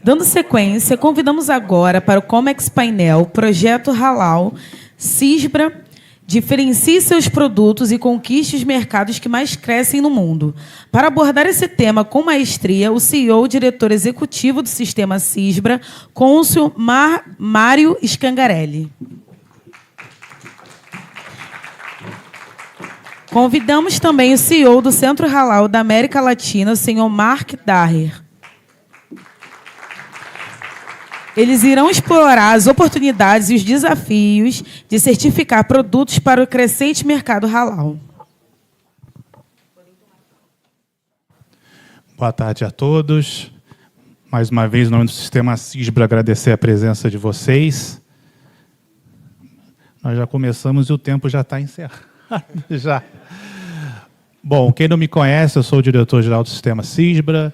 Dando sequência, convidamos agora para o Comex Painel Projeto Halal CISBRA, diferencie seus produtos e conquiste os mercados que mais crescem no mundo. Para abordar esse tema com maestria, o CEO, diretor executivo do Sistema CISBRA, cônsul Mário Scangarelli. Convidamos também o CEO do Centro Halal da América Latina, o senhor Mark Daher. Eles irão explorar as oportunidades e os desafios de certificar produtos para o crescente mercado halal. Boa tarde a todos. Mais uma vez, em nome do Sistema CISBRA, agradecer a presença de vocês. Nós já começamos e o tempo já está encerrado. Já. Bom, quem não me conhece, eu sou o diretor-geral do Sistema CISBRA.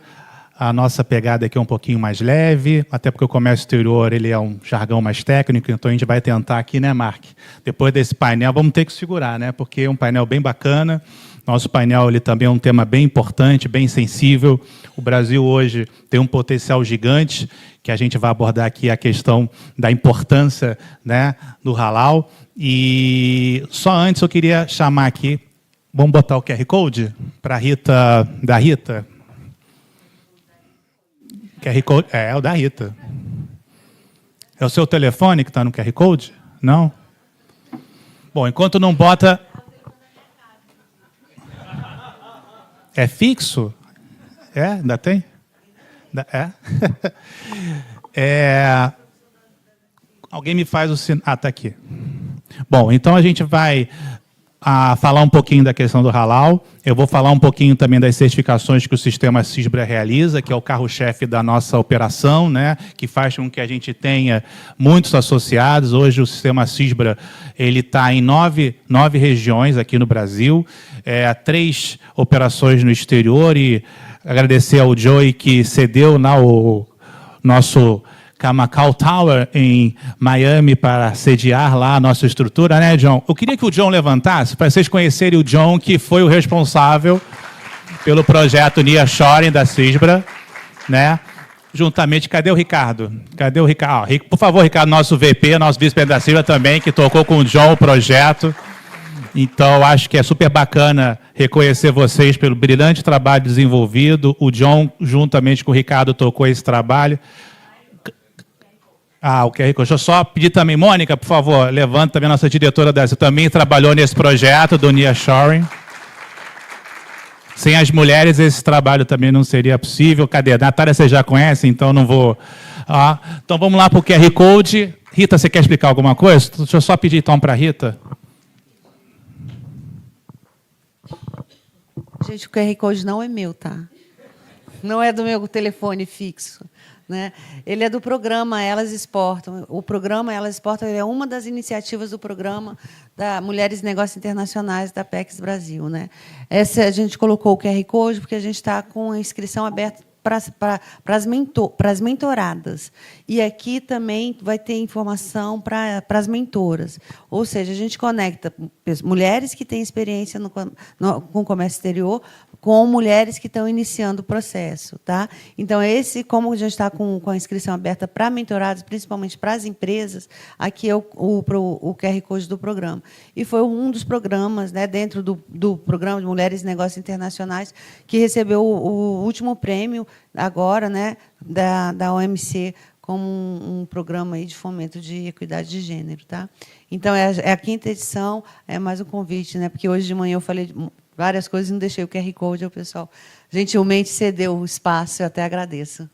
A nossa pegada aqui é um pouquinho mais leve, até porque o comércio exterior ele é um jargão mais técnico, então a gente vai tentar aqui, né, Mark? Depois desse painel, vamos ter que segurar, né? Porque é um painel bem bacana. Nosso painel ele também é um tema bem importante, bem sensível. O Brasil hoje tem um potencial gigante, que a gente vai abordar aqui a questão da importância, né, do halal. E só antes eu queria chamar aqui, vamos botar o QR Code para a Rita, da Rita. QR Code, é o da Rita. É o seu telefone que está no QR Code? Não? Bom, enquanto não bota... É fixo? É? Ainda tem? É? Alguém me faz o sinal... Ah, está aqui. Bom, então a gente vai... falar um pouquinho da questão do halal. Eu vou falar um pouquinho também das certificações que o Sistema CISBRA realiza, que é o carro-chefe da nossa operação, né, que faz com que a gente tenha muitos associados. Hoje o Sistema CISBRA está em nove regiões aqui no Brasil, 3 operações no exterior, e agradecer ao Joey que cedeu o nosso Kamakau Tower, em Miami, para sediar lá a nossa estrutura, né, John? Eu queria que o John levantasse, para vocês conhecerem o John, que foi o responsável pelo projeto Nearshoring da CISBRA, né? Juntamente, cadê o Ricardo? Cadê o Ricardo? Por favor, Ricardo, nosso VP, nosso vice-presidente da CISBRA também, que tocou com o John o projeto. Então, acho que é super bacana reconhecer vocês pelo brilhante trabalho desenvolvido. O John, juntamente com o Ricardo, tocou esse trabalho. O QR Code. Deixa eu só pedir também, Mônica, por favor, levanta também a nossa diretora dessa. Também trabalhou nesse projeto do Nearshoring. Sem as mulheres, esse trabalho também não seria possível. Cadê? Natália, você já conhece, então não vou... Então vamos lá para o QR Code. Rita, você quer explicar alguma coisa? Deixa eu só pedir então para a Rita. Gente, o QR Code não é meu, tá? Não é do meu telefone fixo. Né? Ele é do programa Elas Exportam. O programa Elas Exportam é uma das iniciativas do programa da Mulheres e Negócios Internacionais da PEX Brasil. Né? Essa a gente colocou o QR Code porque a gente está com a inscrição aberta para as mentoradas. E aqui também vai ter informação para as mentoras. Ou seja, a gente conecta mulheres que têm experiência com comércio exterior com mulheres que estão iniciando o processo. Tá? Então, como a gente está com a inscrição aberta para mentorados, principalmente para as empresas, aqui é o QR Code do programa. E foi um dos programas, né, dentro do programa de Mulheres e Negócios Internacionais, que recebeu o último prêmio, agora, né, da OMC, como um programa aí de fomento de equidade de gênero. Tá? Então, é a 5ª edição, é mais um convite, né, porque hoje de manhã eu falei várias coisas e não deixei o QR Code, o pessoal gentilmente cedeu o espaço, eu até agradeço.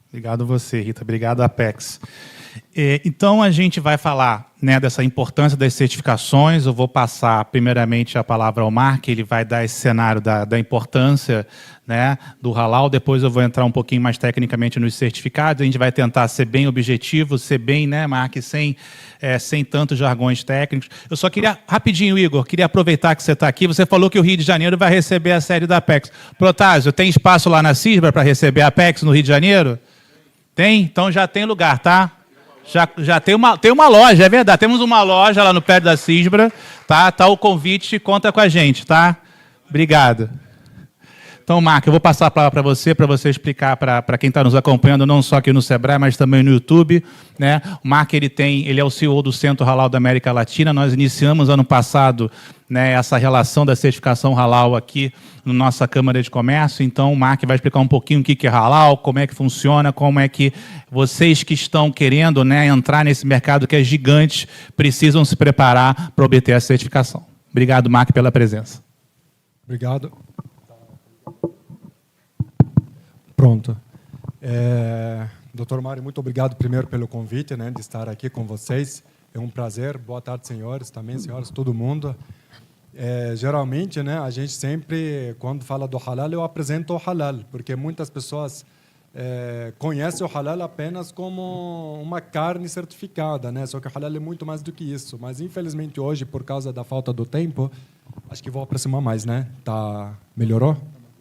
Obrigado a você, Rita. Obrigado, Apex. Então, a gente vai falar, né, dessa importância das certificações. Eu vou passar, primeiramente, a palavra ao Mark, ele vai dar esse cenário da importância, né, do halal. Depois eu vou entrar um pouquinho mais tecnicamente nos certificados. A gente vai tentar ser bem objetivo, ser bem, né, Mark, sem tantos jargões técnicos. Eu só queria, rapidinho, Igor, queria aproveitar que você está aqui. Você falou que o Rio de Janeiro vai receber a série da Apex. Protásio, tem espaço lá na CISBRA para receber a Apex no Rio de Janeiro? Tem? Então já tem lugar, tá? Já tem uma loja, é verdade. Temos uma loja lá no pé da CISBRA, tá? Tá o convite, conta com a gente, tá? Obrigado. Então, Mark, eu vou passar a palavra para você explicar para quem está nos acompanhando, não só aqui no Sebrae, mas também no YouTube, né? O Mark, ele é o CEO do Centro Halal da América Latina. Nós iniciamos ano passado, né, essa relação da certificação halal aqui na nossa Câmara de Comércio. Então, o Mark vai explicar um pouquinho o que é halal, como é que funciona, como é que vocês que estão querendo, né, entrar nesse mercado que é gigante precisam se preparar para obter a certificação. Obrigado, Mark, pela presença. Obrigado. Pronto. Doutor Mário, muito obrigado primeiro pelo convite, né, de estar aqui com vocês. É um prazer. Boa tarde, senhores, também, senhoras, todo mundo. Geralmente, né, a gente sempre, quando fala do halal, eu apresento o halal, porque muitas pessoas conhecem o halal apenas como uma carne certificada, né? Só que o halal é muito mais do que isso. Mas, infelizmente, hoje, por causa da falta do tempo, acho que vou aproximar mais, né? Melhorou?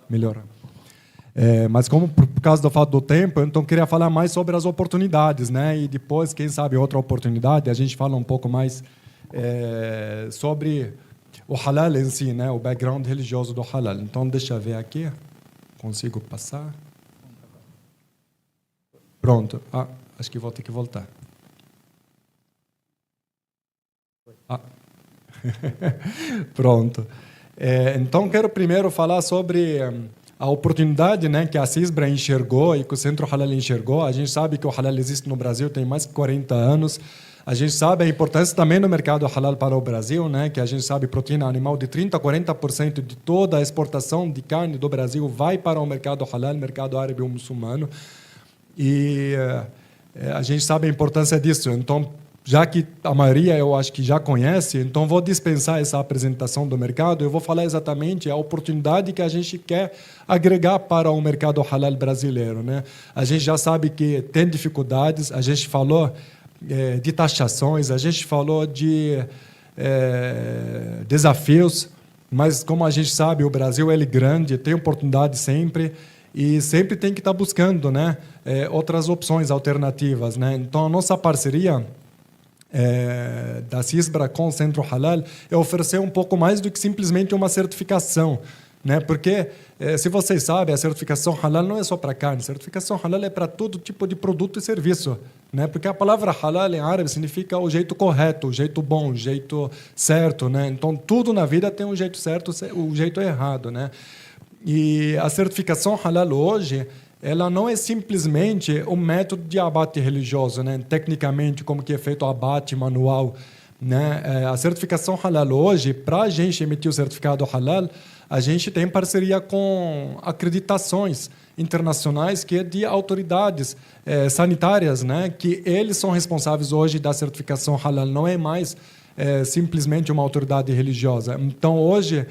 Melhorou. Mas como por causa da falta do tempo, então queria falar mais sobre as oportunidades, né? E depois, quem sabe, outra oportunidade, a gente fala um pouco mais sobre o halal em si, né? O background religioso do halal. Então, deixa eu ver aqui. Consigo passar? Pronto. Acho que vou ter que voltar. Pronto. Então, quero primeiro falar sobre a oportunidade, né, que a CISBRA enxergou e que o Centro Halal enxergou. A gente sabe que o halal existe no Brasil tem mais de 40 anos. A gente sabe a importância também do mercado halal para o Brasil, né, que a gente sabe proteína animal de 30% a 40% de toda a exportação de carne do Brasil vai para o mercado halal, mercado árabe ou muçulmano. E a gente sabe a importância disso. Então, já que a maioria eu acho que já conhece, então vou dispensar essa apresentação do mercado. Eu vou falar exatamente a oportunidade que a gente quer agregar para o mercado halal brasileiro, né? A gente já sabe que tem dificuldades, a gente falou de taxações, a gente falou de desafios, mas como a gente sabe, o Brasil é grande, tem oportunidade sempre, e sempre tem que estar buscando, né, outras opções alternativas, né? Então, a nossa parceria da CISBRA com o Centro Halal é oferecer um pouco mais do que simplesmente uma certificação, né? Porque, se vocês sabem, a certificação halal não é só para carne, a certificação halal é para todo tipo de produto e serviço, né? Porque a palavra halal em árabe significa o jeito correto, o jeito bom, o jeito certo, né? Então, tudo na vida tem um jeito certo, o jeito errado, né? E a certificação halal hoje, ela não é simplesmente um método de abate religioso, né? Tecnicamente, como que é feito o abate manual, né? A certificação halal hoje, para a gente emitir o certificado halal, a gente tem parceria com acreditações internacionais que é de autoridades sanitárias, né? Que eles são responsáveis hoje da certificação halal, não é mais simplesmente uma autoridade religiosa. Então, hoje,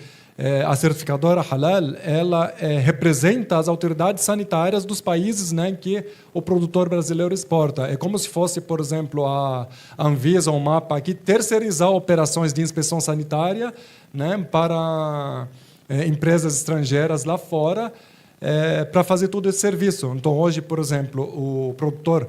a certificadora halal, ela representa as autoridades sanitárias dos países, né, que o produtor brasileiro exporta. É como se fosse, por exemplo, a Anvisa ou o MAPA aqui terceirizar operações de inspeção sanitária, né, para empresas estrangeiras lá fora, para fazer todo esse serviço. Então, hoje, por exemplo, o produtor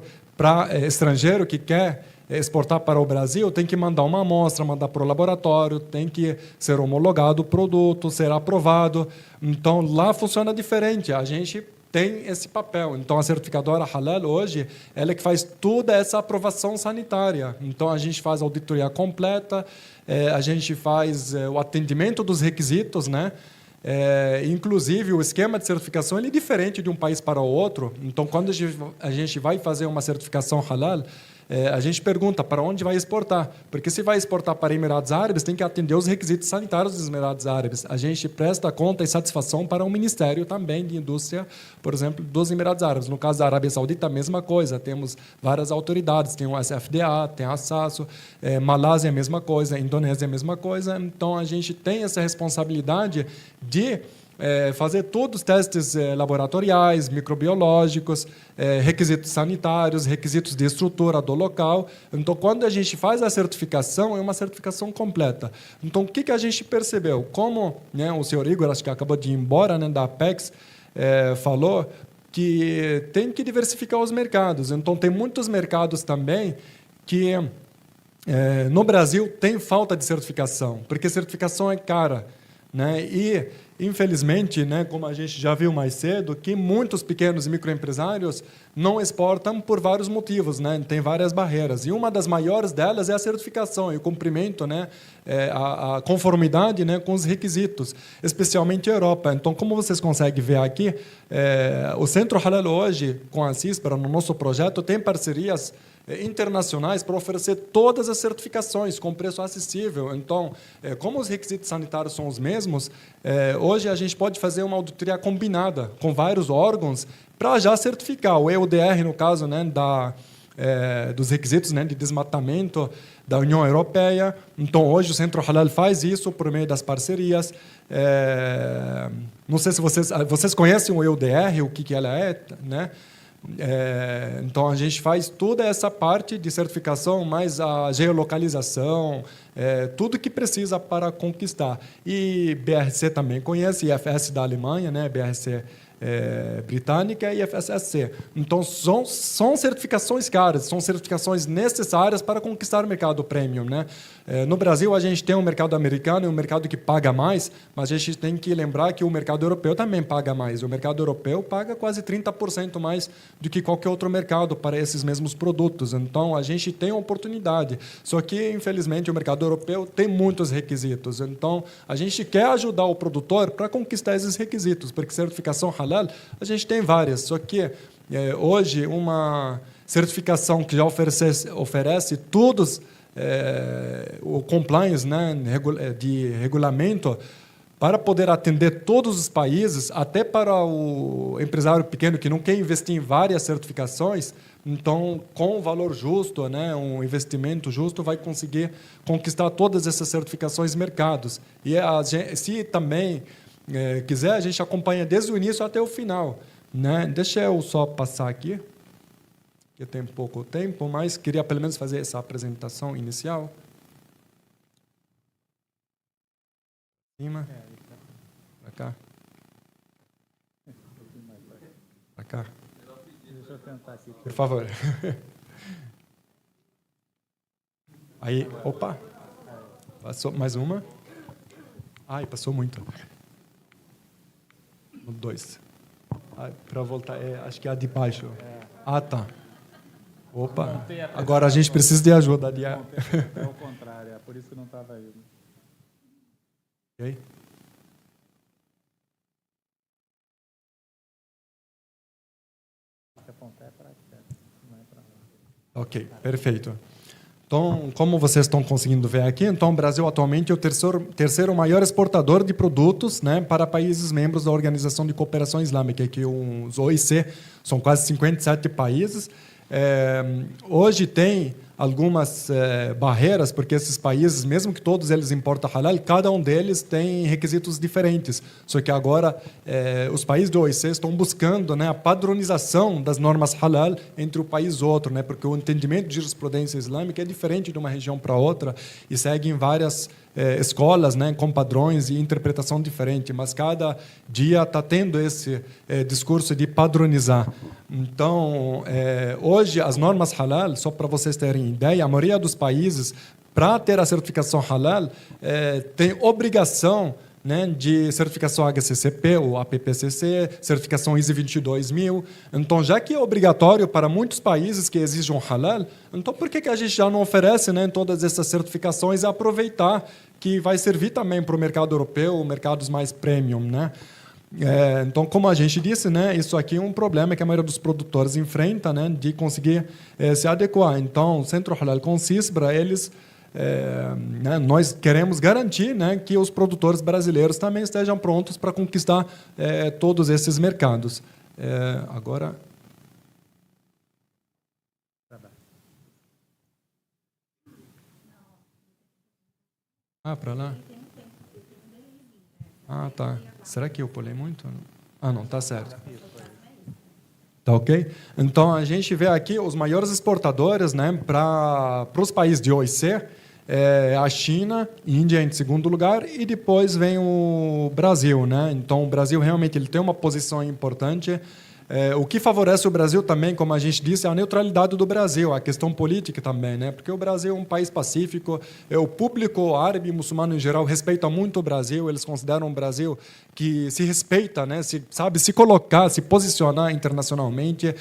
estrangeiro que quer exportar para o Brasil, tem que mandar uma amostra, mandar para o laboratório, tem que ser homologado o produto, ser aprovado. Então, lá funciona diferente. A gente tem esse papel. Então, a certificadora halal, hoje, ela é que faz toda essa aprovação sanitária. Então, a gente faz a auditoria completa, a gente faz o atendimento dos requisitos, né? Inclusive, o esquema de certificação ele é diferente de um país para o outro. Então, quando a gente vai fazer uma certificação halal, a gente pergunta para onde vai exportar, porque se vai exportar para Emirados Árabes, tem que atender os requisitos sanitários dos Emirados Árabes. A gente presta conta e satisfação para o Ministério também de Indústria, por exemplo, dos Emirados Árabes. No caso da Arábia Saudita, a mesma coisa. Temos várias autoridades, tem o SFDA, tem a SASO, Malásia, a mesma coisa, Indonésia, a mesma coisa. Então, a gente tem essa responsabilidade de fazer todos os testes laboratoriais, microbiológicos, requisitos sanitários, requisitos de estrutura do local. Então, quando a gente faz a certificação, é uma certificação completa. Então, o que a gente percebeu? Como, né, o senhor Igor, acho que acabou de ir embora, né, da Apex, falou que tem que diversificar os mercados. Então, tem muitos mercados também que, no Brasil, tem falta de certificação, porque certificação é cara. né? E, infelizmente, né, como a gente já viu mais cedo, que muitos pequenos e microempresários não exportam por vários motivos, né? Tem várias barreiras. E uma das maiores delas é a certificação e o cumprimento, né, a conformidade, né, com os requisitos, especialmente a Europa. Então, como vocês conseguem ver aqui, o Centro Halal hoje, com a CISPRA, no nosso projeto, tem parcerias internacionais para oferecer todas as certificações com preço acessível. Então, como os requisitos sanitários são os mesmos, hoje a gente pode fazer uma auditoria combinada com vários órgãos para já certificar. O EUDR, no caso, né, dos requisitos, né, de desmatamento da União Europeia. Então, hoje o Centro Halal faz isso por meio das parcerias. Não sei se vocês conhecem o EUDR, o que ela é, né? Então, a gente faz toda essa parte de certificação, mais a geolocalização, tudo que precisa para conquistar. E BRC também conhece, IFS da Alemanha, né? BRC britânica e FSSC. Então, são certificações caras, são certificações necessárias para conquistar o mercado premium, né? No Brasil, a gente tem um mercado americano, um mercado que paga mais, mas a gente tem que lembrar que o mercado europeu também paga mais. O mercado europeu paga quase 30% mais do que qualquer outro mercado para esses mesmos produtos. Então, a gente tem uma oportunidade. Só que, infelizmente, o mercado europeu tem muitos requisitos. Então, a gente quer ajudar o produtor para conquistar esses requisitos, porque certificação halal, a gente tem várias. Só que, hoje, uma certificação que já oferece todos o compliance, né, de regulamento para poder atender todos os países, até para o empresário pequeno que não quer investir em várias certificações, então, com um valor justo, né, um investimento justo, vai conseguir conquistar todas essas certificações mercados. E se também quiser, a gente acompanha desde o início até o final, né? Deixa eu só passar aqui. Eu tenho pouco tempo, mas queria pelo menos fazer essa apresentação inicial. Cima. Para cá. Para cá. Deixa eu tentar aqui. Por favor. Aí, opa. Passou mais uma. Ai, passou muito. No 2. Para voltar, acho que é a de baixo. Ah, tá. Opa, agora a gente precisa de ajuda. É o contrário, é por isso que não estava aí. Ok? Ok, perfeito. Então, como vocês estão conseguindo ver aqui, então o Brasil atualmente é o terceiro maior exportador de produtos, né, para países membros da Organização de Cooperação Islâmica, que os OIC são quase 57 países. Hoje tem algumas barreiras, porque esses países, mesmo que todos eles importam halal, cada um deles tem requisitos diferentes. Só que agora os países do OIC estão buscando, né, a padronização das normas halal entre um país e outro, né, porque o entendimento de jurisprudência islâmica é diferente de uma região para outra e segue em várias escolas, né, com padrões e interpretação diferente, mas cada dia está tendo esse discurso de padronizar. Então, hoje, as normas halal, só para vocês terem ideia, a maioria dos países, para ter a certificação halal, tem obrigação, né, de certificação HCCP ou APPCC, certificação ISO 22000. Então, já que é obrigatório para muitos países que exigem halal, então por que a gente já não oferece, né, todas essas certificações e aproveitar que vai servir também para o mercado europeu, mercados mais premium, né? Então, como a gente disse, né, isso aqui é um problema que a maioria dos produtores enfrenta, né, de conseguir se adequar. Então, o Centro Halal com o CISPRA, eles né, nós queremos garantir, né, que os produtores brasileiros também estejam prontos para conquistar todos esses mercados. Agora... para lá? Tá. Será que eu pulei muito? Não, tá certo. Tá ok? Então, a gente vê aqui os maiores exportadores, né, para os países de OIC, a China, Índia em segundo lugar, e depois vem o Brasil, né? Então, o Brasil realmente ele tem uma posição importante. O que favorece o Brasil também, como a gente disse, é a neutralidade do Brasil, a questão política também, né? Porque o Brasil é um país pacífico, o público árabe e muçulmano em geral respeita muito o Brasil, eles consideram o Brasil que se respeita, né? Sabe se colocar, se posicionar internacionalmente,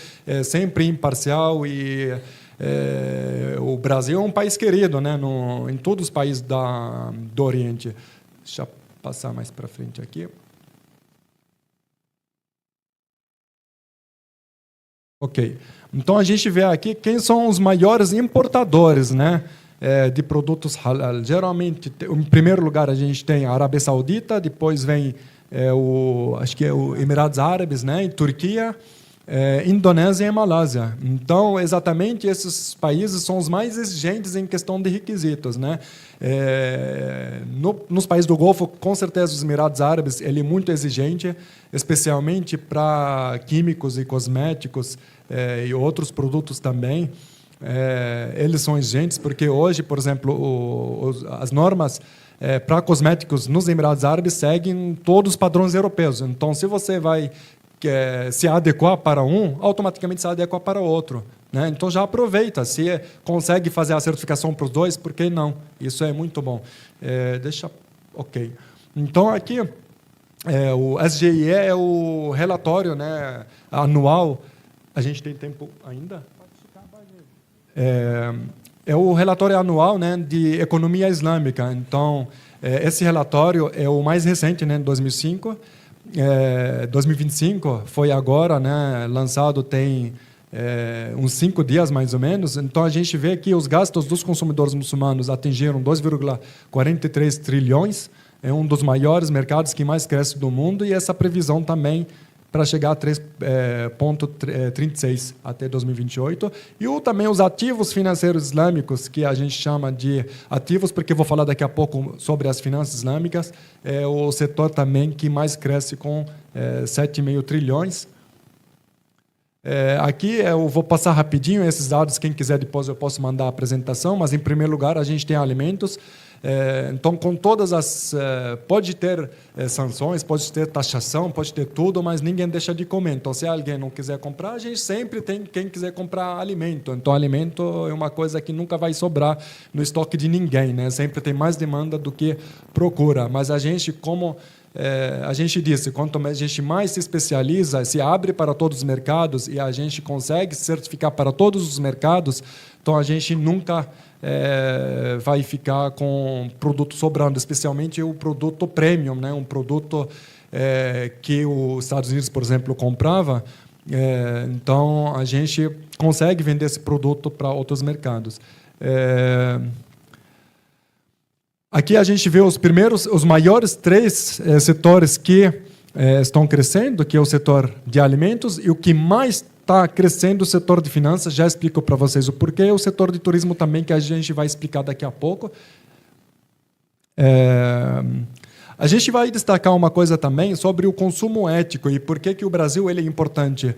sempre imparcial e o Brasil é um país querido, né? Em todos os países do Oriente. Deixa eu passar mais para frente aqui. Ok. Então, a gente vê aqui quem são os maiores importadores, né, de produtos halal. Geralmente, em primeiro lugar, a gente tem a Arábia Saudita, depois vem acho que é o Emirados Árabes, né, e Turquia, Indonésia e Malásia. Então, exatamente esses países são os mais exigentes em questão de requisitos, né? Nos países do Golfo, com certeza, os Emirados Árabes ele é muito exigente, especialmente para químicos e cosméticos e outros produtos também. Eles são exigentes porque hoje, por exemplo, as normas para cosméticos nos Emirados Árabes seguem todos os padrões europeus. Então, se você vai se adequar para um, automaticamente se adequa para o outro, né? Então já aproveita, se consegue fazer a certificação para os dois, por que não? Isso é muito bom. Ok. Então aqui o SGIE é o relatório, né, anual. A gente tem tempo ainda? É o relatório anual, né, de economia islâmica. Então esse relatório é o mais recente, né, em 2005. 2025 foi agora, né, lançado tem uns 5 dias mais ou menos. Então a gente vê que os gastos dos consumidores muçulmanos atingiram 2,43 trilhões, é um dos maiores mercados que mais cresce do mundo, e essa previsão também para chegar a 3,36 até 2028. E também os ativos financeiros islâmicos, que a gente chama de ativos, porque vou falar daqui a pouco sobre as finanças islâmicas, é o setor também que mais cresce com 7,5 trilhões. Aqui eu vou passar rapidinho esses dados, quem quiser depois eu posso mandar a apresentação, mas em primeiro lugar a gente tem alimentos. Então, com todas as... pode ter sanções, pode ter taxação, pode ter tudo, mas ninguém deixa de comer. Então, se alguém não quiser comprar, a gente sempre tem quem quiser comprar alimento. Então, alimento é uma coisa que nunca vai sobrar no estoque de ninguém, né? Sempre tem mais demanda do que procura. Mas a gente, como a gente disse, quanto mais a gente mais se especializa, se abre para todos os mercados e a gente consegue certificar para todos os mercados, então a gente nunca vai ficar com produto sobrando, especialmente o produto premium, né? Um produto que os Estados Unidos, por exemplo, comprava. Então, a gente consegue vender esse produto para outros mercados. Aqui a gente vê os maiores 3 setores que estão crescendo, que é o setor de alimentos, e o que mais está crescendo o setor de finanças, já explico para vocês o porquê, o setor de turismo também, que a gente vai explicar daqui a pouco. A gente vai destacar uma coisa também sobre o consumo ético e por que o Brasil ele é importante.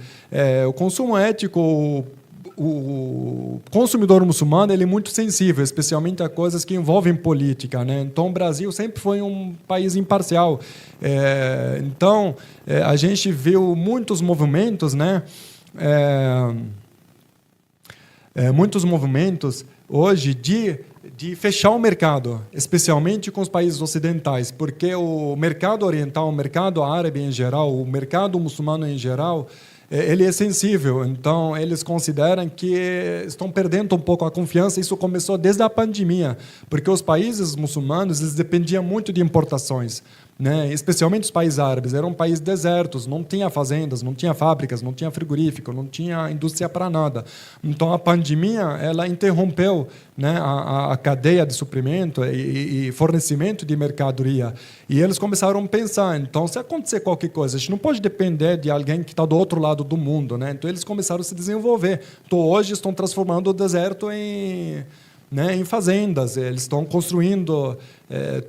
O consumo ético, o consumidor muçulmano ele é muito sensível, especialmente a coisas que envolvem política, né? Então, o Brasil sempre foi um país imparcial. Então, a gente viu muitos movimentos, né? Muitos movimentos hoje de fechar o mercado, especialmente com os países ocidentais, porque o mercado oriental, o mercado árabe em geral, o mercado muçulmano em geral, ele é sensível. Então, eles consideram que estão perdendo um pouco a confiança. Isso começou desde a pandemia, porque os países muçulmanos eles dependiam muito de importações, né? Especialmente os países árabes. Eram países desertos, não tinha fazendas, não tinha fábricas, não tinha frigorífico, não tinha indústria para nada. Então, a pandemia ela interrompeu, né, a cadeia de suprimento e fornecimento de mercadoria. E eles começaram a pensar, então, se acontecer qualquer coisa, a gente não pode depender de alguém que está do outro lado do mundo, né? Então, eles começaram a se desenvolver. Então, hoje, estão transformando o deserto em fazendas, eles estão construindo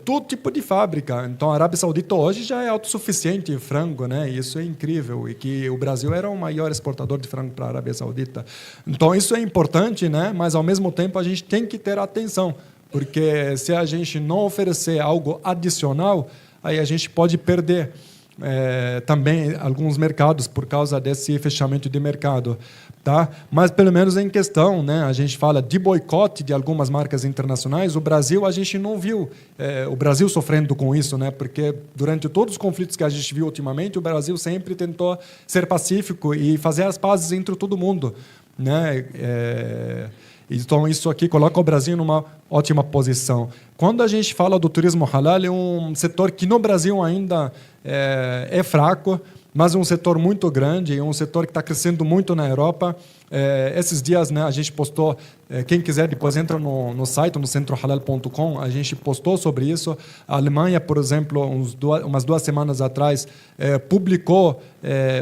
todo tipo de fábrica. Então, a Arábia Saudita hoje já é autossuficiente em frango, né? Isso é incrível, e que o Brasil era o maior exportador de frango para a Arábia Saudita. Então, isso é importante, né? Mas, ao mesmo tempo, a gente tem que ter atenção, porque se a gente não oferecer algo adicional, aí a gente pode perder também alguns mercados por causa desse fechamento de mercado. Tá? Mas, pelo menos em questão, né, a gente fala de boicote de algumas marcas internacionais, o Brasil, a gente não viu o Brasil sofrendo com isso, né, porque durante todos os conflitos que a gente viu ultimamente, o Brasil sempre tentou ser pacífico e fazer as pazes entre todo mundo. Né? Então, isso aqui coloca o Brasil numa ótima posição. Quando a gente fala do turismo halal, é um setor que no Brasil ainda é fraco, mas é um setor muito grande, é um setor que está crescendo muito na Europa. Esses dias, né, a gente postou, quem quiser depois entra no site, no centrohalal.com, a gente postou sobre isso. A Alemanha, por exemplo, umas 2 semanas atrás, publicou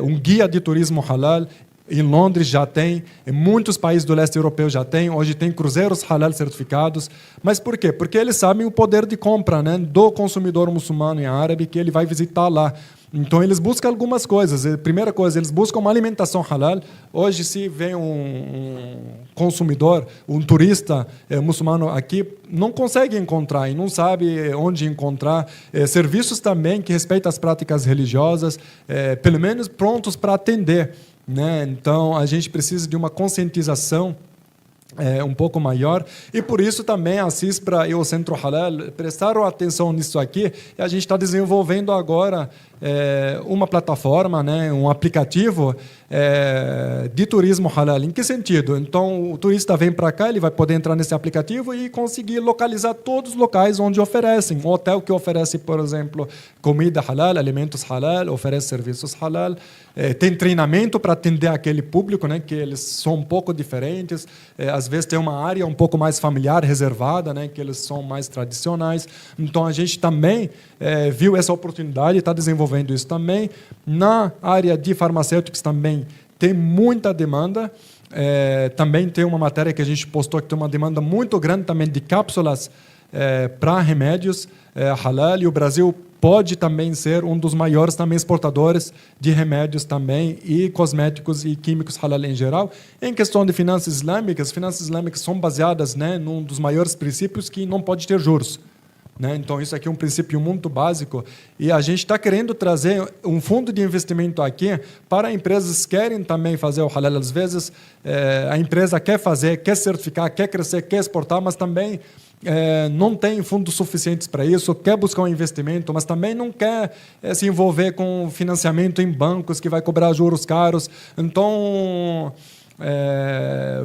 um guia de turismo halal. Em Londres já tem, em muitos países do leste europeu já tem, hoje tem cruzeiros halal certificados. Mas por quê? Porque eles sabem o poder de compra, né, do consumidor muçulmano e árabe que ele vai visitar lá. Então, eles buscam algumas coisas. A primeira coisa, eles buscam uma alimentação halal. Hoje, se vem um consumidor, um turista muçulmano aqui, não consegue encontrar e não sabe onde encontrar. Serviços também que respeitam as práticas religiosas, pelo menos prontos para atender. Né? Então, a gente precisa de uma conscientização um pouco maior, e por isso também a CISPRA e o Centro Halal prestaram atenção nisso aqui, e a gente está desenvolvendo agora uma plataforma, né, um aplicativo de turismo halal. Em que sentido? Então, o turista vem para cá, ele vai poder entrar nesse aplicativo e conseguir localizar todos os locais onde oferecem. Um hotel que oferece, por exemplo, comida halal, alimentos halal, oferece serviços halal, tem treinamento para atender aquele público, né, que eles são um pouco diferentes, às vezes tem uma área um pouco mais familiar, reservada, né, que eles são mais tradicionais. Então, a gente também viu essa oportunidade e está desenvolvendo isso também. Na área de farmacêuticos também tem muita demanda. Também tem uma matéria que a gente postou que tem uma demanda muito grande também de cápsulas para remédios halal, e o Brasil pode também ser um dos maiores também exportadores de remédios também e cosméticos e químicos halal em geral. Em questão de finanças islâmicas são baseadas, né, num dos maiores princípios que não pode ter juros. Né? Então, isso aqui é um princípio muito básico, e a gente está querendo trazer um fundo de investimento aqui para empresas que querem também fazer o halal. Às vezes, a empresa quer fazer, quer certificar, quer crescer, quer exportar, mas também não tem fundos suficientes para isso, quer buscar um investimento, mas também não quer se envolver com financiamento em bancos que vai cobrar juros caros. Então,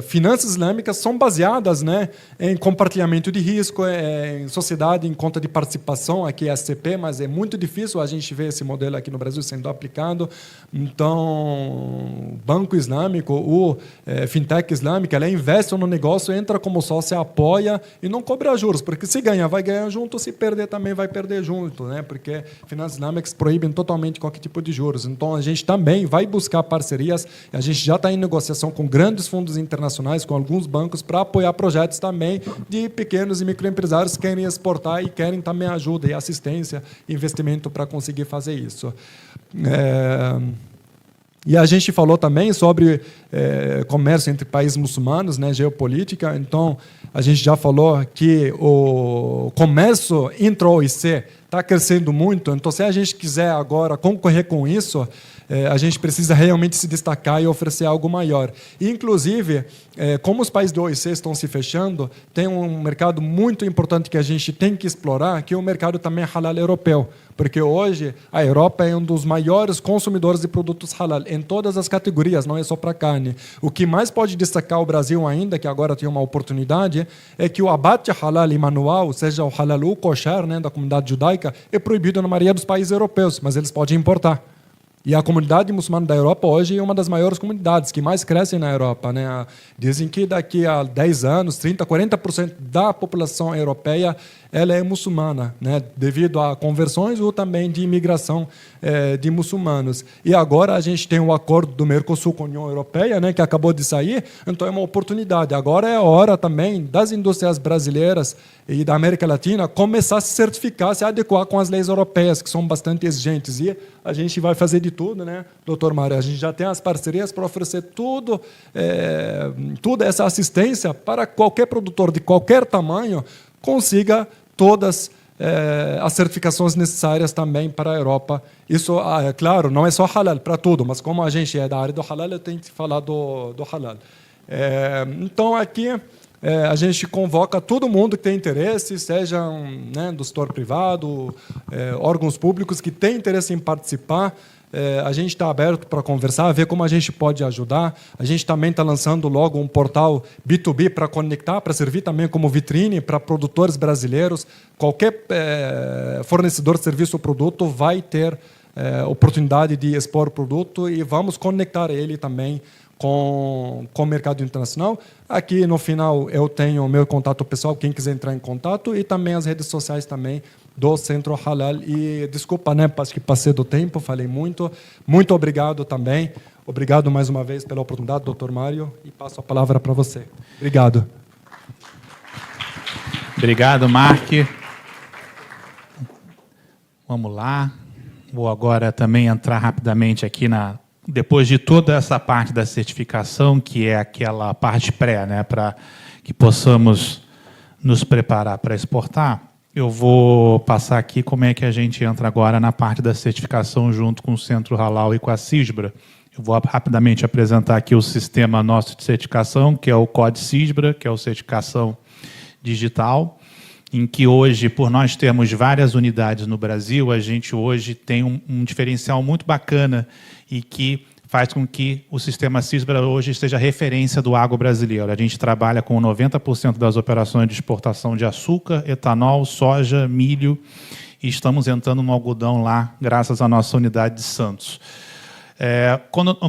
finanças islâmicas são baseadas, né, em compartilhamento de risco, em sociedade em conta de participação, aqui é a SCP, mas é muito difícil a gente ver esse modelo aqui no Brasil sendo aplicado. Então, banco islâmico, o fintech islâmica, ela investe no negócio, entra como sócio, apoia e não cobra juros, porque se ganhar, vai ganhar junto, se perder também vai perder junto, né, porque finanças islâmicas proíbem totalmente qualquer tipo de juros. Então, a gente também vai buscar parcerias, a gente já está em negociação com grandes fundos internacionais, com alguns bancos, para apoiar projetos também de pequenos e microempresários que querem exportar e querem também ajuda e assistência, investimento para conseguir fazer isso. E a gente falou também sobre comércio entre países muçulmanos, né, geopolítica. Então, a gente já falou que o comércio intra-OIC está crescendo muito. Então, se a gente quiser agora concorrer com isso, a gente precisa realmente se destacar e oferecer algo maior. E, inclusive, como os países do OIC estão se fechando, tem um mercado muito importante que a gente tem que explorar, que é o mercado também halal europeu. Porque hoje a Europa é um dos maiores consumidores de produtos halal, em todas as categorias, não é só para carne. O que mais pode destacar o Brasil ainda, que agora tem uma oportunidade, é que o abate halal e manual, seja o halal ou kosher, né, da comunidade judaica, é proibido na maioria dos países europeus, mas eles podem importar. E a comunidade muçulmana da Europa hoje é uma das maiores comunidades que mais crescem na Europa, né? Dizem que daqui a 10 anos, 30%, 40% da população europeia ela é muçulmana, né? Devido a conversões ou também de imigração de muçulmanos. E agora a gente tem o acordo do Mercosul com a União Europeia, né, que acabou de sair, então é uma oportunidade. Agora é a hora também das indústrias brasileiras e da América Latina começar a se certificar, se adequar com as leis europeias, que são bastante exigentes. E a gente vai fazer de tudo, né, doutor Mário? A gente já tem as parcerias para oferecer toda essa assistência para qualquer produtor de qualquer tamanho consiga todas as certificações necessárias também para a Europa. Isso, é claro, não é só halal para tudo, mas como a gente é da área do halal, eu tenho que falar do halal. Então, aqui, a gente convoca todo mundo que tem interesse, seja do setor privado, órgãos públicos que têm interesse em participar. A gente está aberto para conversar, ver como a gente pode ajudar. A gente também está lançando logo um portal B2B para conectar, para servir também como vitrine para produtores brasileiros. Qualquer fornecedor de serviço ou produto vai ter oportunidade de expor o produto e vamos conectar ele também com o mercado internacional. Aqui, no final, eu tenho o meu contato pessoal, quem quiser entrar em contato, e também as redes sociais também do Centro Halal. E desculpa, acho que passei do tempo, falei muito. Muito obrigado também. Obrigado mais uma vez pela oportunidade, doutor Mário, e passo a palavra para você. Obrigado. Obrigado, Mark. Vamos lá. Vou agora também entrar rapidamente aqui depois de toda essa parte da certificação, que é aquela parte pré, para que possamos nos preparar para exportar, eu vou passar aqui como é que a gente entra agora na parte da certificação junto com o Centro Halal e com a CISBRA. Eu vou rapidamente apresentar aqui o sistema nosso de certificação, que é o COD CISBRA, que é a certificação digital, em que hoje, por nós termos várias unidades no Brasil, a gente hoje tem um diferencial muito bacana e que faz com que o sistema CISBRA hoje seja referência do agro brasileiro. A gente trabalha com 90% das operações de exportação de açúcar, etanol, soja, milho, e estamos entrando no algodão lá, graças à nossa unidade de Santos.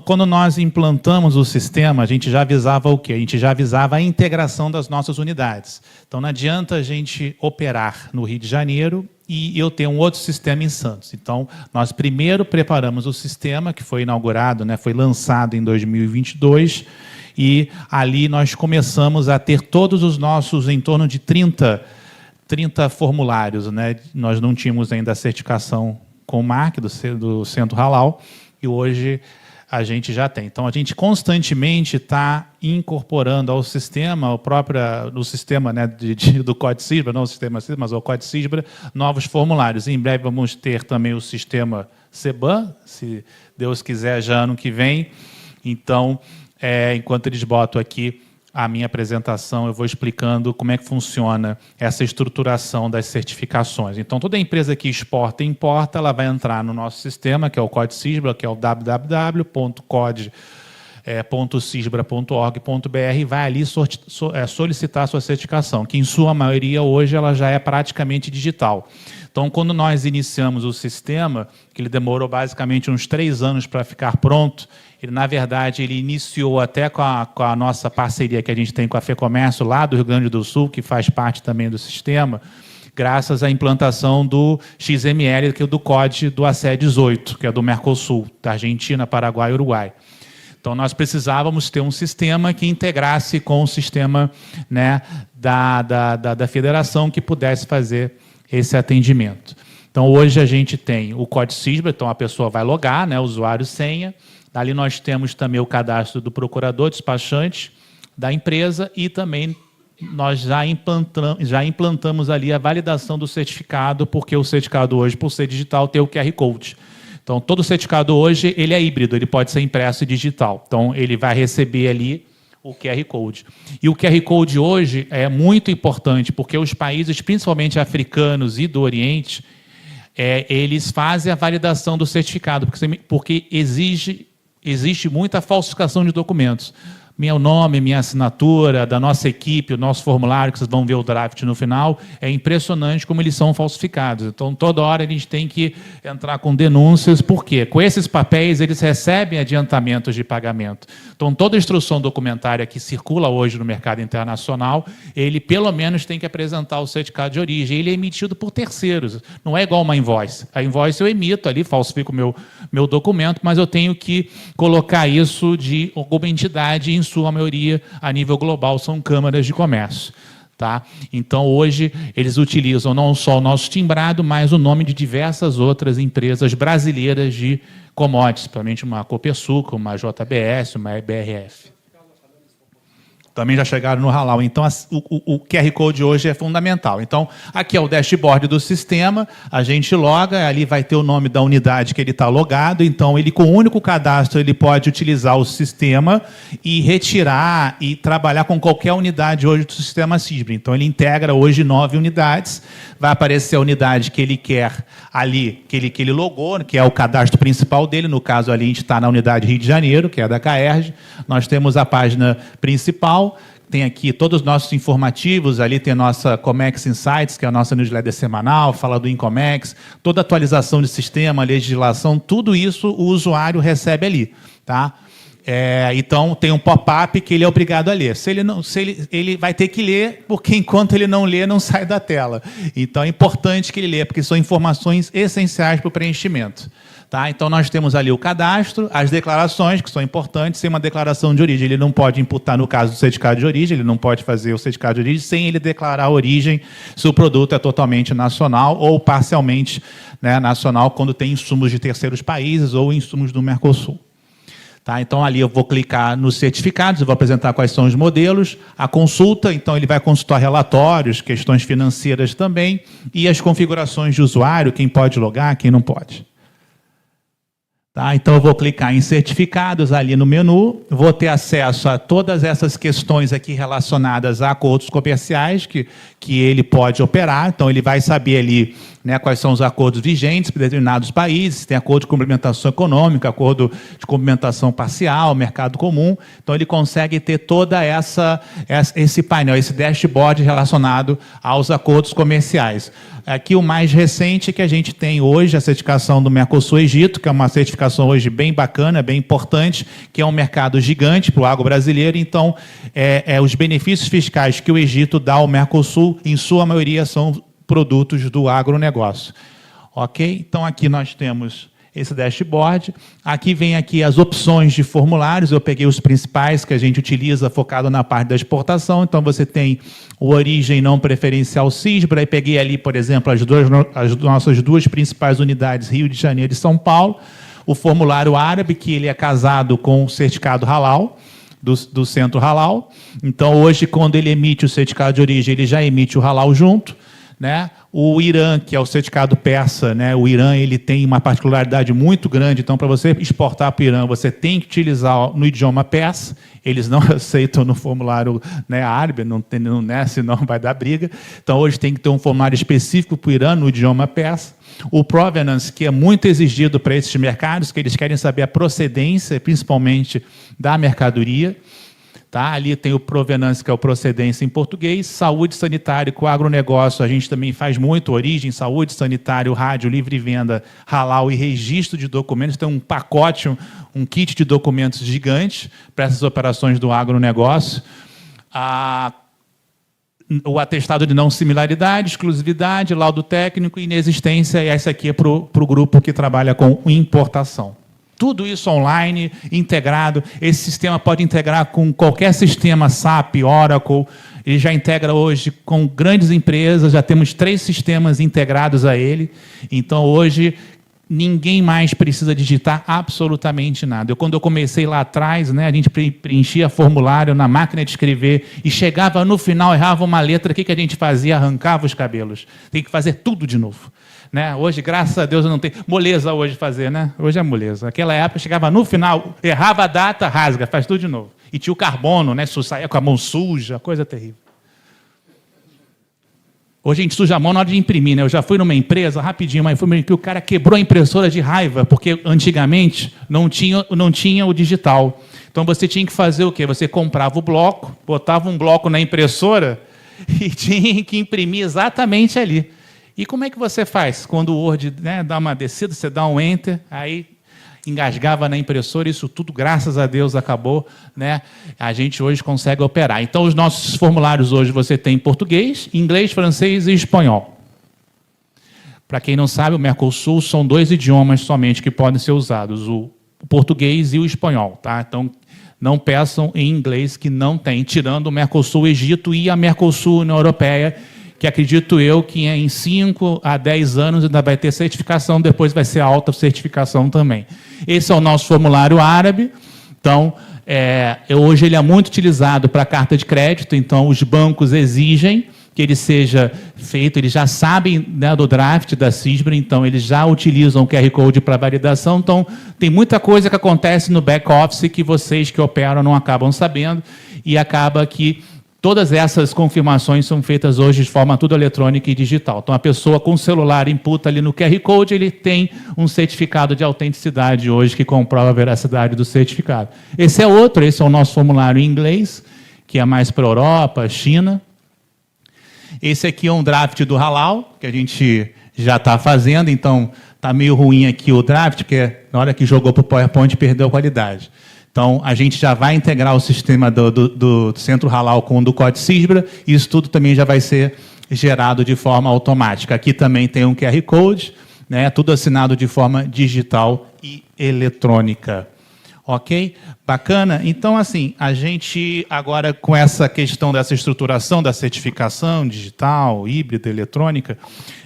Quando nós implantamos o sistema, a gente já avisava o quê? A gente já avisava a integração das nossas unidades. Então, não adianta a gente operar no Rio de Janeiro e eu ter um outro sistema em Santos. Então, nós primeiro preparamos o sistema, que foi inaugurado, foi lançado em 2022, e ali nós começamos a ter todos os nossos, em torno de 30 formulários. Nós não tínhamos ainda a certificação com o MARC, do Centro Halal, e hoje a gente já tem. Então, a gente constantemente está incorporando ao sistema, no sistema do Código CISBRA, não o sistema CISBRA, mas o Código CISBRA, novos formulários. Em breve vamos ter também o sistema CBAM, se Deus quiser, já ano que vem. Então, enquanto eles botam aqui a minha apresentação, eu vou explicando como é que funciona essa estruturação das certificações. Então, toda empresa que exporta e importa, ela vai entrar no nosso sistema, que é o Código CISBRA, que é o www.cod.cisbra.org.br, e vai ali solicitar a sua certificação, que, em sua maioria, hoje, ela já é praticamente digital. Então, quando nós iniciamos o sistema, que ele demorou basicamente uns 3 anos para ficar pronto, na verdade, ele iniciou até com a nossa parceria que a gente tem com a FEComércio, lá do Rio Grande do Sul, que faz parte também do sistema, graças à implantação do XML, que é do COD do ACE 18, que é do Mercosul, da Argentina, Paraguai e Uruguai. Então, nós precisávamos ter um sistema que integrasse com o sistema da federação, que pudesse fazer esse atendimento. Então, hoje a gente tem o Código CISBRA, então a pessoa vai logar, usuário e senha. Dali nós temos também o cadastro do procurador, despachante da empresa, e também nós já implantamos ali a validação do certificado, porque o certificado hoje, por ser digital, tem o QR Code. Então, todo certificado hoje ele é híbrido, ele pode ser impresso e digital. Então, ele vai receber ali o QR Code. E o QR Code hoje é muito importante, porque os países, principalmente africanos e do Oriente, eles fazem a validação do certificado, porque existe muita falsificação de documentos. Meu nome, minha assinatura, da nossa equipe, o nosso formulário, que vocês vão ver o draft no final, é impressionante como eles são falsificados. Então, toda hora a gente tem que entrar com denúncias, porque com esses papéis eles recebem adiantamentos de pagamento. Então, toda instrução documentária que circula hoje no mercado internacional, ele pelo menos tem que apresentar o certificado de origem. Ele é emitido por terceiros, não é igual uma invoice. A invoice eu emito ali, falsifico o meu documento, mas eu tenho que colocar isso de alguma entidade, em sua maioria, a nível global, são câmaras de comércio. Tá? Então, hoje, eles utilizam não só o nosso timbrado, mas o nome de diversas outras empresas brasileiras de commodities, principalmente uma Copersucar, uma JBS, uma EBRF. Também já chegaram no Halal. Então, o QR Code hoje é fundamental. Então, aqui é o dashboard do sistema, a gente loga, ali vai ter o nome da unidade que ele está logado, então, ele com o único cadastro, ele pode utilizar o sistema e retirar e trabalhar com qualquer unidade hoje do sistema CISBRA. Então, ele integra hoje 9 unidades, vai aparecer a unidade que ele quer ali, que ele logou, que é o cadastro principal dele, no caso, ali a gente está na unidade Rio de Janeiro, que é da CAERJ, nós temos a página principal, tem aqui todos os nossos informativos, ali tem a nossa Comex Insights, que é a nossa newsletter semanal, fala do Incomex, toda atualização de sistema, legislação, tudo isso o usuário recebe ali. Tá? Então, tem um pop-up que ele é obrigado a ler. Ele vai ter que ler, porque enquanto ele não lê, não sai da tela. Então, é importante que ele lê, porque são informações essenciais para o preenchimento. Tá? Então, nós temos ali o cadastro, as declarações, que são importantes. Sem uma declaração de origem, ele não pode imputar, no caso do certificado de origem, ele não pode fazer o certificado de origem sem ele declarar a origem, se o produto é totalmente nacional ou parcialmente, né, nacional, quando tem insumos de terceiros países ou insumos do Mercosul. Tá? Então, ali eu vou clicar nos certificados, eu vou apresentar quais são os modelos, a consulta, então ele vai consultar relatórios, questões financeiras também, e as configurações de usuário, quem pode logar, quem não pode. Tá? Então, eu vou clicar em certificados ali no menu, vou ter acesso a todas essas questões aqui relacionadas a acordos comerciais que ele pode operar. Então, ele vai saber ali, né, quais são os acordos vigentes para determinados países, tem acordo de complementação econômica, acordo de complementação parcial, mercado comum. Então, ele consegue ter toda esse painel, esse dashboard relacionado aos acordos comerciais. Aqui o mais recente que a gente tem hoje, a certificação do Mercosul-Egito, que é uma certificação hoje bem bacana, bem importante, que é um mercado gigante para o agro brasileiro. Então, os benefícios fiscais que o Egito dá ao Mercosul, em sua maioria, são produtos do agronegócio. Ok? Então, aqui nós temos esse dashboard. Aqui vem aqui as opções de formulários, eu peguei os principais que a gente utiliza focado na parte da exportação, então você tem o origem não preferencial CISBRA, e peguei ali, por exemplo, as nossas duas principais unidades, Rio de Janeiro e São Paulo, o formulário árabe, que ele é casado com o certificado halal, do centro halal, então hoje quando ele emite o certificado de origem, ele já emite o halal junto, né? O Irã, que é o certificado persa, né? O Irã ele tem uma particularidade muito grande, então para você exportar para o Irã, você tem que utilizar no idioma persa, eles não aceitam no formulário, né, árabe, né, senão vai dar briga. Então hoje tem que ter um formulário específico para o Irã no idioma persa. O provenance, que é muito exigido para esses mercados, que eles querem saber a procedência, principalmente da mercadoria. Tá? Ali tem o provenance, que é o procedência em português, saúde sanitária com agronegócio, a gente também faz muito, origem, saúde sanitária, rádio, livre venda, halal e registro de documentos, tem um pacote, um kit de documentos gigante para essas operações do agronegócio. O atestado de não similaridade, exclusividade, laudo técnico e inexistência, e essa aqui é para o grupo que trabalha com importação. Tudo isso online, integrado. Esse sistema pode integrar com qualquer sistema SAP, Oracle. Ele já integra hoje com grandes empresas, já temos 3 sistemas integrados a ele. Então, hoje, ninguém mais precisa digitar absolutamente nada. Quando eu comecei lá atrás, né, a gente preenchia formulário na máquina de escrever e chegava no final, errava uma letra, o que a gente fazia? Arrancava os cabelos. Tem que fazer tudo de novo. Né? Hoje, graças a Deus, eu não tenho moleza hoje fazer, né? Hoje é moleza. Naquela época, chegava no final, errava a data, rasga, faz tudo de novo. E tinha o carbono, né? Saía com a mão suja, coisa terrível. Hoje a gente suja a mão na hora de imprimir, né? Eu já fui numa empresa, rapidinho, mas fui que o cara quebrou a impressora de raiva, porque antigamente não tinha o digital. Então você tinha que fazer o quê? Você comprava o bloco, botava um bloco na impressora e tinha que imprimir exatamente ali. E como é que você faz? Quando o Word, né, dá uma descida, você dá um Enter, aí engasgava na impressora, isso tudo, graças a Deus, acabou. Né? A gente hoje consegue operar. Então, os nossos formulários hoje você tem em português, inglês, francês e espanhol. Para quem não sabe, o Mercosul são 2 idiomas somente que podem ser usados, o português e o espanhol. Tá? Então, não peçam em inglês, que não tem, tirando o Mercosul-Egito e a Mercosul-União Europeia, que acredito eu que em 5 a 10 anos ainda vai ter certificação, depois vai ser alta certificação também. Esse é o nosso formulário árabe. Então, hoje ele é muito utilizado para carta de crédito, então os bancos exigem que ele seja feito, eles já sabem, né, do draft da CISBRA, então eles já utilizam o QR Code para validação, então tem muita coisa que acontece no back-office que vocês que operam não acabam sabendo, e acaba que todas essas confirmações são feitas hoje de forma tudo eletrônica e digital. Então, a pessoa com o celular imputa ali no QR Code, ele tem um certificado de autenticidade hoje que comprova a veracidade do certificado. Esse é o nosso formulário em inglês, que é mais para a Europa, China. Esse aqui é um draft do Halal, que a gente já está fazendo, então está meio ruim aqui o draft, porque na hora que jogou para o PowerPoint perdeu a qualidade. Então, a gente já vai integrar o sistema do Centro Halal com o do Código CISBRA, e isso tudo também já vai ser gerado de forma automática. Aqui também tem um QR Code, né, tudo assinado de forma digital e eletrônica. Ok? Bacana? Então, assim, a gente agora, com essa questão dessa estruturação da certificação digital, híbrida, eletrônica,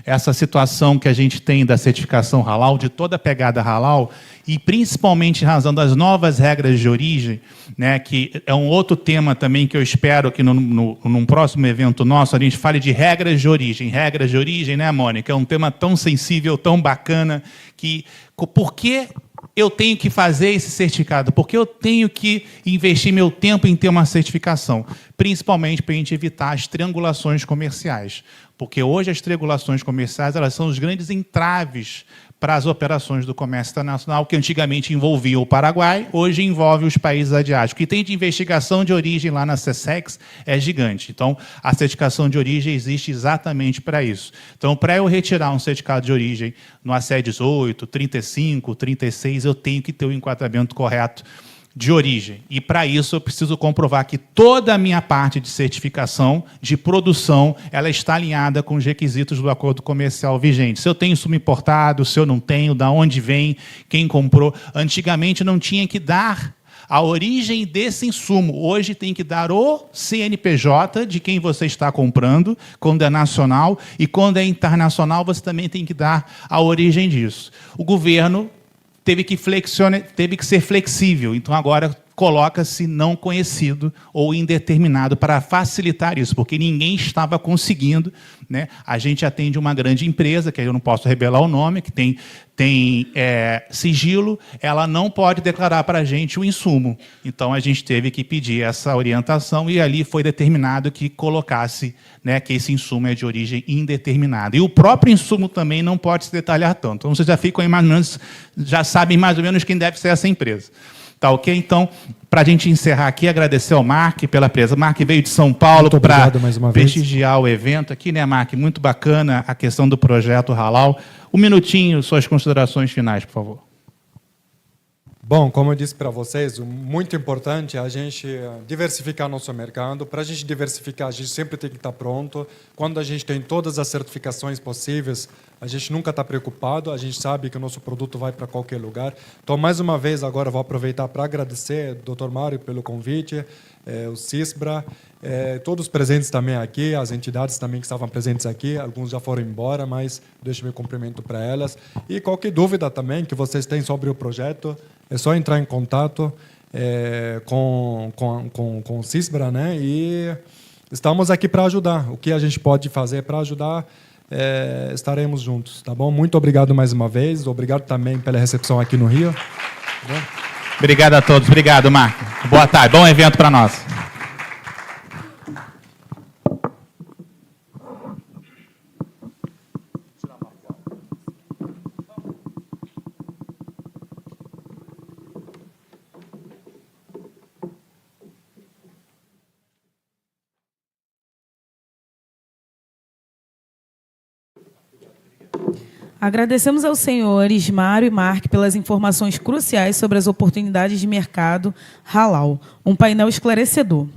essa situação que a gente tem da certificação halal, de toda a pegada halal, e principalmente em razão das novas regras de origem, né, que é um outro tema também que eu espero que num próximo evento nosso a gente fale de regras de origem. Regras de origem, né, Mônica? É um tema tão sensível, tão bacana, que por que eu tenho que fazer esse certificado? Porque eu tenho que investir meu tempo em ter uma certificação, principalmente para a gente evitar as triangulações comerciais. Porque hoje as triangulações comerciais elas são os grandes entraves para as operações do comércio internacional, que antigamente envolvia o Paraguai, hoje envolve os países asiáticos. O que tem de investigação de origem lá na SESEX é gigante. Então, a certificação de origem existe exatamente para isso. Então, para eu retirar um certificado de origem no ACE 18, 35, 36, eu tenho que ter o enquadramento correto de origem. E, para isso, eu preciso comprovar que toda a minha parte de certificação, de produção, ela está alinhada com os requisitos do acordo comercial vigente. Se eu tenho insumo importado, se eu não tenho, de onde vem, quem comprou. Antigamente, não tinha que dar a origem desse insumo. Hoje tem que dar o CNPJ de quem você está comprando, quando é nacional, e quando é internacional, você também tem que dar a origem disso. O governo teve que ser flexível. Então, agora coloca-se não conhecido ou indeterminado para facilitar isso, porque ninguém estava conseguindo, né? A gente atende uma grande empresa, que eu não posso revelar o nome, que tem sigilo, ela não pode declarar para a gente o insumo. Então, a gente teve que pedir essa orientação e ali foi determinado que colocasse, né, que esse insumo é de origem indeterminada. E o próprio insumo também não pode se detalhar tanto. Então, vocês já ficam mais ou menos, já sabem mais ou menos quem deve ser essa empresa. Tá ok? Então, para a gente encerrar aqui, agradecer ao Mark pela presença. Mark veio de São Paulo para prestigiar o evento aqui, né, Mark? Muito bacana a questão do projeto Halal. Um minutinho, suas considerações finais, por favor. Bom, como eu disse para vocês, muito importante é a gente diversificar nosso mercado. Para a gente diversificar, a gente sempre tem que estar pronto. Quando a gente tem todas as certificações possíveis, a gente nunca está preocupado, a gente sabe que o nosso produto vai para qualquer lugar. Então, mais uma vez, agora vou aproveitar para agradecer ao Dr. Mário pelo convite, o CISBRA, todos os presentes também aqui, as entidades também que estavam presentes aqui, alguns já foram embora, mas deixo meu cumprimento para elas. E qualquer dúvida também que vocês têm sobre o projeto, é só entrar em contato com o CISBRA, né? E estamos aqui para ajudar. O que a gente pode fazer para ajudar, estaremos juntos, tá bom? Muito obrigado mais uma vez. Obrigado também pela recepção aqui no Rio. Obrigado a todos. Obrigado, Marco. Boa tarde. Bom evento para nós. Agradecemos aos senhores Mário e Mark pelas informações cruciais sobre as oportunidades de mercado halal. Um painel esclarecedor.